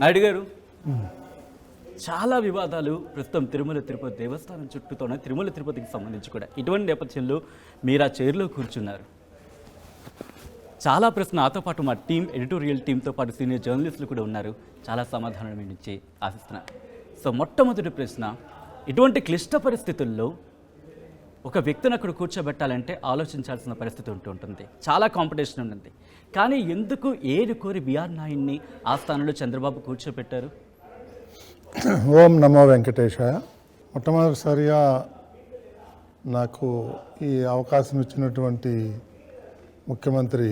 నాయుడు గారు, చాలా వివాదాలు ప్రస్తుతం తిరుమల తిరుపతి దేవస్థానం చుట్టూతోనే, తిరుమల తిరుపతికి సంబంధించి కూడా. ఇటువంటి నేపథ్యంలో మీరు ఆ చైర్లో కూర్చున్నారు. చాలా ప్రశ్న నాతో పాటు మా టీం, ఎడిటోరియల్ టీంతో పాటు సీనియర్ జర్నలిస్టులు కూడా ఉన్నారు. చాలా సమాధానం మీ నుంచి ఆశిస్తున్నారు. సో మొట్టమొదటి ప్రశ్న, ఇటువంటి క్లిష్ట పరిస్థితుల్లో ఒక వ్యక్తిని అక్కడ కూర్చోబెట్టాలంటే ఆలోచించాల్సిన పరిస్థితి ఉంటుంది. చాలా కాంపిటీషన్ ఉంటుంది. కానీ ఎందుకు ఏది కోరి బిఆర్ నాయుడిని ఆ స్థానంలో చంద్రబాబు కూర్చోబెట్టారు? ఓం నమో వెంకటేశాయ. మొట్టమొదటిసారిగా నాకు ఈ అవకాశం ఇచ్చినటువంటి ముఖ్యమంత్రి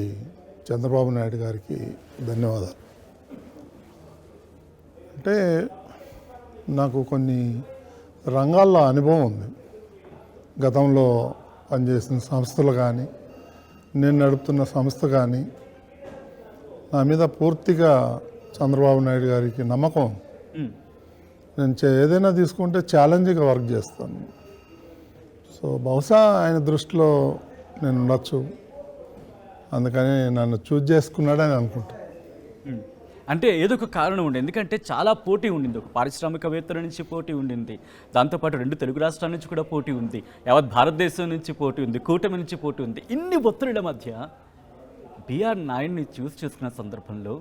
చంద్రబాబు నాయుడు గారికి ధన్యవాదాలు. అంటే నాకు కొన్ని రంగాల్లో అనుభవం ఉంది. గతంలో పనిచేసిన సంస్థలు కానీ, నేను నడుపుతున్న సంస్థ కానీ, నా మీద పూర్తిగా చంద్రబాబు నాయుడు గారికి నమ్మకం. నేను ఏదైనా తీసుకుంటే ఛాలెంజ్గా వర్క్ చేస్తాను. సో బహుశా ఆయన దృష్టిలో నేను ఉండొచ్చు, అందుకని నన్ను చూజ్ చేసుకున్నాడని అనుకుంటాను. అంటే ఏదో ఒక కారణం ఉండే, ఎందుకంటే చాలా పోటీ ఉండింది. ఒక పారిశ్రామికవేత్తల నుంచి పోటీ ఉండింది, దాంతోపాటు 2 తెలుగు రాష్ట్రాల నుంచి కూడా పోటీ ఉంది, యావత్ భారతదేశం నుంచి పోటీ ఉంది, కూటమి నుంచి పోటీ ఉంది. ఇన్ని ఒత్తిళ్ల మధ్య బిఆర్ నాయుడిని చూస్ చేసుకున్న సందర్భంలో,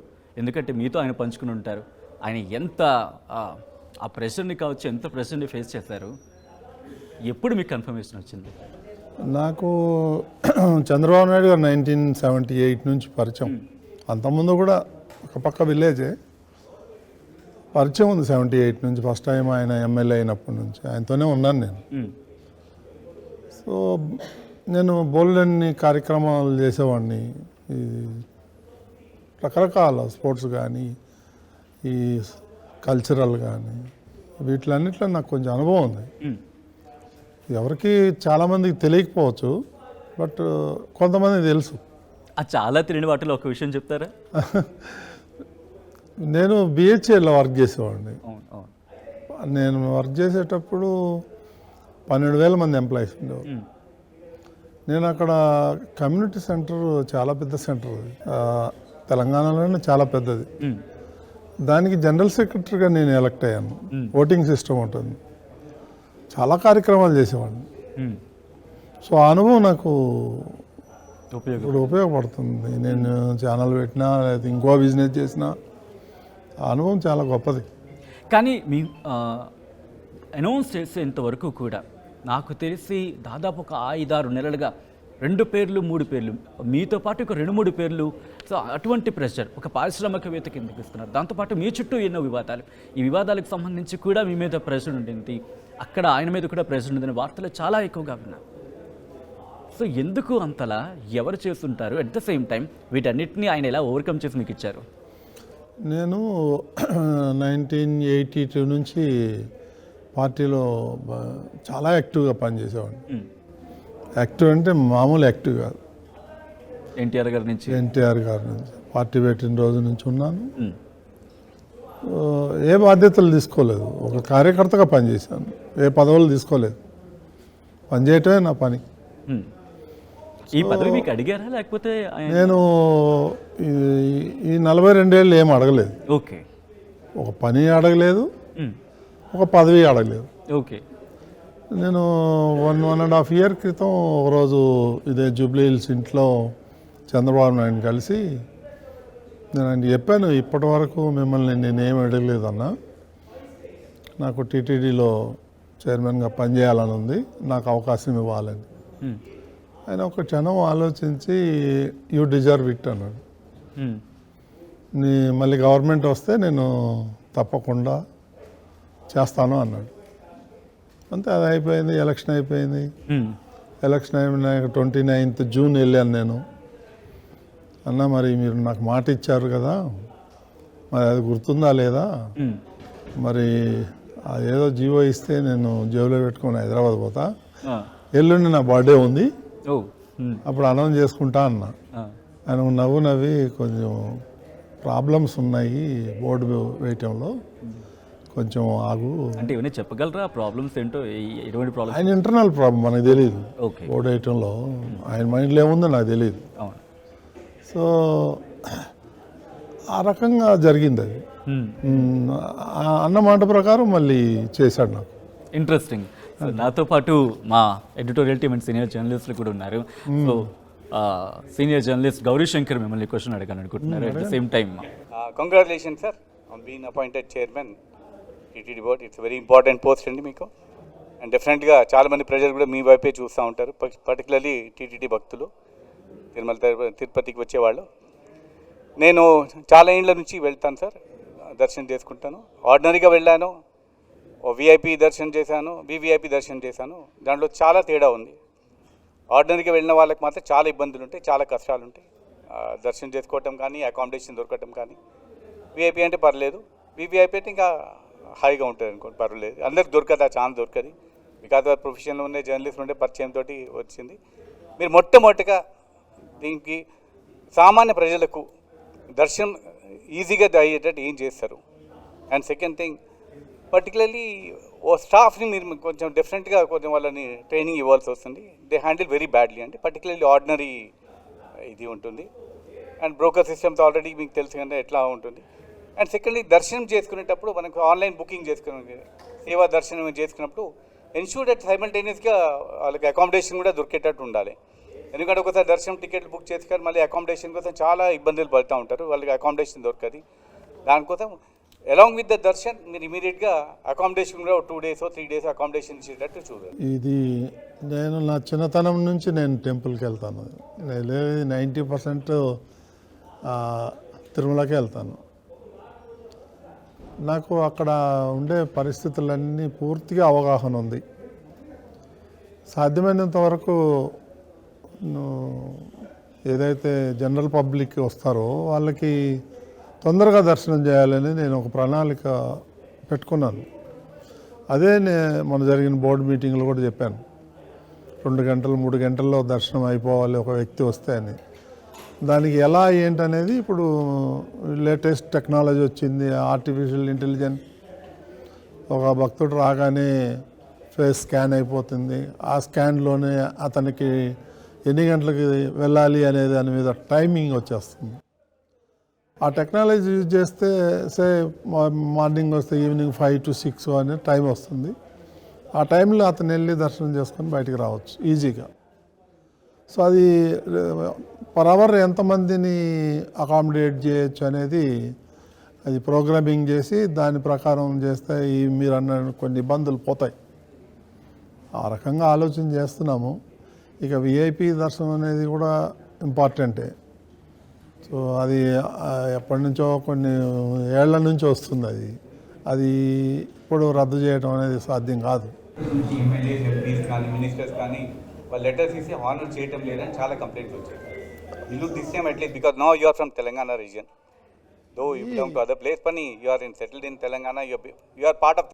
ఎందుకంటే మీతో ఆయన పంచుకుని ఉంటారు, ఆయన ఎంత ఆ ప్రెషర్ని కావచ్చు, ఎంత ప్రెషర్ని ఫేస్ చేశారు, ఎప్పుడు మీకు కన్ఫర్మేషన్ వచ్చింది? నాకు చంద్రబాబు నాయుడు గారు 1978 నుంచి పరిచయం. అంతకుముందు కూడా ఒక పక్క విలేజే పరిచయం ఉంది. 78 నుంచి ఫస్ట్ టైం ఆయన ఎమ్మెల్యే అయినప్పటి నుంచి ఆయనతోనే ఉన్నాను నేను. సో నేను బోల్డన్ని కార్యక్రమాలు చేసేవాడిని. ఈ రకరకాల స్పోర్ట్స్ కానీ, ఈ కల్చరల్ కానీ, వీటిలన్నిట్లో నాకు కొంచెం అనుభవం ఉంది. ఎవరికి చాలామందికి తెలియకపోవచ్చు, బట్ కొంతమందికి తెలుసు. చాలా తెలియని వాటిలో ఒక విషయం చెప్తారా? నేను బిహెచ్ఎల్లో వర్క్ చేసేవాడిని. నేను వర్క్ చేసేటప్పుడు 12,000 మంది ఎంప్లాయీస్ ఉండేవారు. నేను అక్కడ కమ్యూనిటీ సెంటర్, చాలా పెద్ద సెంటర్, తెలంగాణలోనే చాలా పెద్దది. దానికి జనరల్ సెక్రటరీగా నేను ఎలక్ట్ అయ్యాను. ఓటింగ్ సిస్టమ్ ఉంటుంది, చాలా కార్యక్రమాలు చేసేవాడిని. సో ఆ అనుభవం నాకు ఇప్పుడు ఉపయోగపడుతుంది. నేను ఛానల్ పెట్టినా, లేదా ఇంకో బిజినెస్ చేసినా ఆ అనుభవం చాలా గొప్పది. కానీ మీ అనౌన్స్ చేసేంతవరకు కూడా నాకు తెలిసి దాదాపు ఒక 5-6 నెలలుగా 2 పేర్లు 3 పేర్లు, మీతో పాటు ఒక 2-3 పేర్లు. సో అటువంటి ప్రెషర్ ఒక పారిశ్రామికవేత్తకి ఎందుకు ఇస్తున్నారు? దాంతోపాటు మీ చుట్టూ ఎన్నో వివాదాలు, ఈ వివాదాలకు సంబంధించి కూడా మీ మీద ప్రెషర్ ఉండింది, అక్కడ ఆయన మీద కూడా ప్రెషర్ ఉందని వార్తలు చాలా ఎక్కువగా విన్నాను. సో ఎందుకు అంతలా, ఎవరు చేస్తుంటారు? అట్ ద సేమ్ టైం వీటన్నిటిని ఆయన ఎలా ఓవర్కమ్ చేసి మీకు ఇచ్చారు? నేను 1982 నుంచి పార్టీలో చాలా యాక్టివ్గా పనిచేసేవాడిని. యాక్టివ్ అంటే మామూలు యాక్టివ్ కాదు. ఎన్టీఆర్ గారి నుంచి పార్టీ పెట్టిన రోజు నుంచి ఉన్నాను. ఏ బాధ్యతలు తీసుకోలేదు, ఒక కార్యకర్తగా పనిచేశాను. ఏ పదవులు తీసుకోలేదు, పనిచేయటమే నా పని. ఈ పదవి మీకు అడిగారా, లేకపోతే? నేను ఈ 42 ఏళ్ళు ఏం అడగలేదు. ఓకే. ఒక పని అడగలేదు, ఒక పదవి అడగలేదు. ఓకే. నేను 1.5 ఇయర్ క్రితం ఒకరోజు ఇదే జూబ్లీ హిల్స్ ఇంట్లో చంద్రబాబు నాయుడు కలిసి నేను ఆయన చెప్పాను, ఇప్పటి వరకు మిమ్మల్ని నేనేం అడగలేదన్నా, నాకు టీటీడీలో చైర్మన్గా పనిచేయాలని ఉంది, నాకు అవకాశం ఇవ్వాలని. ఆయన ఒక క్షణం ఆలోచించి, యూ డిజర్వ్ ఇట్ అన్నాడు. మళ్ళీ గవర్నమెంట్ వస్తే నేను తప్పకుండా చేస్తాను అన్నాడు. అంతే, అది అయిపోయింది. ఎలక్షన్ అయిపోయింది. ఎలక్షన్ అయిన 29th జూన్ వెళ్ళాను నేను. అన్న, మరి మీరు నాకు మాట ఇచ్చారు కదా, మరి అది గుర్తుందా లేదా? మరి అదేదో జీవో ఇస్తే నేను జేబులో పెట్టుకొని హైదరాబాద్ పోతా, ఎల్లుండి నా బర్త్డే ఉంది, అప్పుడు అనౌన్స్ చేసుకుంటా అన్న. ఆయన నవ్వి కొంచెం ప్రాబ్లమ్స్ ఉన్నాయి బోర్డు వేయటంలో, కొంచెం ఆగు అంటే ఇవన్నీ చెప్పగలరా? ప్రాబ్లమ్స్ ఏంటో, ఎటువంటి ప్రాబ్లమ్స్? ఆయన ఇంటర్నల్ ప్రాబ్లం మనకు తెలియదు. బోర్డు వేయటంలో ఆయన మైండ్లో ఏముందో నాకు తెలియదు. సో ఆ రకంగా జరిగింది అది. ఆ అన్న మాట ప్రకారం మళ్ళీ చేశాడు నాకు. ఇంట్రెస్టింగ్. సో నాతో పాటు మా ఎడిటోరియల్ టీమ్ అండ్ సీనియర్ జర్నలిస్టులు కూడా ఉన్నారు. So senior journalist Gauri Shankar మిమ్మల్ని క్వశ్చన్ అడగాలనుకుంటున్నారు. At the same time congratulation sir on being appointed chairman TTD board. It's very important post అండి మీకు. అండ్ డెఫినెట్గా చాలామంది ప్రజలు కూడా మీ వైపే చూస్తూ ఉంటారు, పర్టికులర్లీ టీటీడీ భక్తులు, తిరుపతికి వచ్చేవాళ్ళు. నేను చాలా ఏళ్ళ నుంచి వెళ్తాను సార్, దర్శనం చేసుకుంటాను. ఆర్డినరీగా వెళ్ళాను, విఐపి దర్శనం చేశాను, వివిఐపి దర్శనం చేశాను. దాంట్లో చాలా తేడా ఉంది. ఆర్డినరీగా వెళ్ళిన వాళ్ళకి మాత్రం చాలా ఇబ్బందులు ఉంటాయి, చాలా కష్టాలు ఉంటాయి. దర్శనం చేసుకోవటం కానీ, అకామిడేషన్ దొరకటం కానీ. విఐపి అంటే పర్లేదు, వివిఐపి అంటే ఇంకా హాయిగా ఉంటుంది అనుకోండి, పర్వాలేదు. అందరికి దొరకదు, ఆ ఛాన్స్ దొరకదు. బికాజ్ ప్రొఫెషన్లో ఉండే జర్నలిస్టులు ఉండే పరిచయంతో వచ్చింది. మీరు మొట్టమొదటిగా దీనికి సామాన్య ప్రజలకు దర్శనం ఈజీగా అయ్యేటట్టు ఏం చేస్తారు? అండ్ సెకండ్ థింగ్, పర్టికులర్లీ ఓ స్టాఫ్ని మీరు కొంచెం డిఫరెంట్గా కొంచెం వాళ్ళని ట్రైనింగ్ ఇవ్వాల్సి వస్తుంది. దే హ్యాండిల్ వెరీ బ్యాడ్లీ అంటే, పర్టికులర్లీ ఆర్డినరీ ఇది ఉంటుంది. అండ్ బ్రోకర్ సిస్టమ్స్ ఆల్రెడీ మీకు తెలుసు కదా ఎట్లా ఉంటుంది. అండ్ సెకండ్లీ, దర్శనం చేసుకునేటప్పుడు మనకు ఆన్లైన్ బుకింగ్ చేసుకునే సేవా దర్శనం చేసుకున్నప్పుడు ఎన్ష్యూర్ దట్ సైమల్టేనియస్గా వాళ్ళకి అకామిడేషన్ కూడా దొరికేటట్టు ఉండాలి. ఎందుకంటే ఒకసారి దర్శనం టికెట్లు బుక్ చేసుకొని మళ్ళీ అకామిడేషన్ కోసం చాలా ఇబ్బందులు పడుతూ ఉంటారు, వాళ్ళకి అకామిడేషన్ దొరకదు. దానికోసం అలాంగ్ విత్ ద దర్శన్ మీరు ఇమీడియట్గా అకామిడేషన్ కూడా 2 days 3 days అకామిడేషన్ ఇచ్చేటట్టు చూడాలి. ఇది నేను నా చిన్నతనం నుంచి నేను టెంపుల్కి వెళ్తాను. నేను 90% తిరుమలకే వెళ్తాను. నాకు అక్కడ ఉండే పరిస్థితులన్నీ పూర్తిగా అవగాహన ఉంది. సాధ్యమైనంత వరకు ఏదైతే జనరల్ పబ్లిక్ వస్తారో వాళ్ళకి తొందరగా దర్శనం చేయాలని నేను ఒక ప్రణాళిక పెట్టుకున్నాను. అదే మన జరిగిన బోర్డు మీటింగ్లో కూడా చెప్పాను. 2 గంటలు 3 గంటల్లో దర్శనం అయిపోవాలి ఒక వ్యక్తి వస్తే అని. దానికి ఎలా ఏంటనేది ఇప్పుడు లేటెస్ట్ టెక్నాలజీ వచ్చింది, ఆర్టిఫిషియల్ ఇంటెలిజెన్స్. ఒక భక్తుడు రాగానే ఫేస్ స్కాన్ అయిపోతుంది. ఆ స్కాన్లోనే అతనికి ఎన్ని గంటలకి వెళ్ళాలి అనే దాని మీద టైమింగ్ వచ్చేస్తుంది. ఆ టెక్నాలజీ యూజ్ చేస్తే మార్నింగ్ వస్తే ఈవినింగ్ 5 to 6 అనే టైం వస్తుంది. ఆ టైంలో అతను వెళ్ళి దర్శనం చేసుకొని బయటికి రావచ్చు ఈజీగా. సో అది పర్ అవర్ ఎంతమందిని అకామిడేట్ చేయొచ్చు అనేది అది ప్రోగ్రామింగ్ చేసి దాని ప్రకారం చేస్తే మీరు అన్న కొన్ని ఇబ్బందులు పోతాయి. ఆ రకంగా ఆలోచన చేస్తున్నాము. ఇక విఐపి దర్శనం అనేది కూడా ఇంపార్టెంటే. సో అది ఎప్పటి నుంచో కొన్ని ఏళ్ల నుంచి వస్తుంది. అది ఇప్పుడు రద్దు చేయడం అనేది సాధ్యం కాదు. ఎమ్మెల్యేస్, ఎంపీస్ కానీ, మినిస్టర్స్ కానీ వాళ్ళ లెటర్స్ ఇస్తే హానర్ చేయటం లేదని చాలా కంప్లైంట్స్ వచ్చాయి. You look this time at least, because now you are from Telangana region. Though you belong to other place, but you are settled in Telangana, you are part of